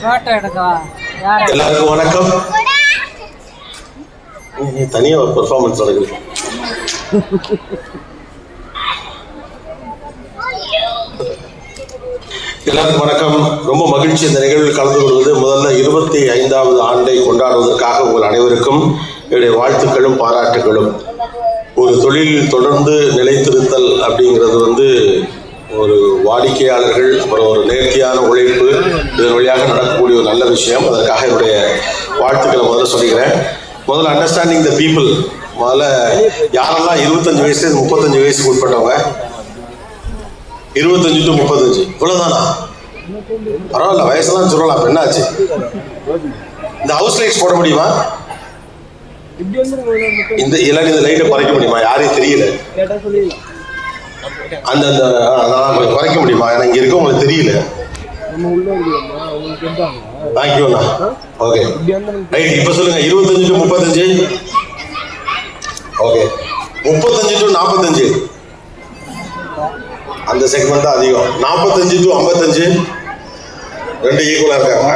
எல்லாருக்கும் வணக்கம். தனியா ஒரு பெர்ஃபார்மன்ஸ் நடக்குது. எல்லாருக்கும் வணக்கம். ரொம்ப மகிழ்ச்சி இந்த நிகழ்வில் கலந்து கொள்வது. முதல்ல 25வது ஆண்டை கொண்டாடுவதற்காக உங்கள் அனைவருக்கும் என்னுடைய வாழ்த்துக்களும் பாராட்டுகளும். ஒரு தொழில் தொடர்ந்து நிலைத்திருத்தல் அப்படிங்கிறது ஒரு வாடிக்கையாளர்கள், அப்புறம் ஒரு நேர்த்தியான உழைப்பு, இதன் வழியாக நடக்கக்கூடிய ஒரு நல்ல விஷயம். அதற்காக என்னுடைய வாழ்த்துக்களை முதல்ல சொல்லிக்கிறேன். முதல்ல அண்டர்ஸ்டாண்டிங் த பீப்புள். முதல்ல யாரெல்லாம் 25 வயசு 35 வயசுக்கு உட்பட்டவங்க? 25 to 35 இவ்வளவுதானா? பரவாயில்ல, வயசெல்லாம் சொல்லலாம். அப்ப என்னாச்சு? இந்த ஹவுஸ் லைட்ஸ் போட முடியுமா? இந்த லைட்டை குறைக்க முடியுமா? யாரையும் தெரியல. அந்த குறைக்க முடியுமா? ஏன்னா இங்க இருக்க உங்களுக்கு தெரியல. தேங்க்யூண்ணா. Okay right. இப்ப சொல்லுங்க 25 to 35. ஓகே 35 to 45 அந்த செக்மெண்ட் தான் அதிகம். 45 to 55 ரெண்டு ஈக்குவலா இருக்காங்க.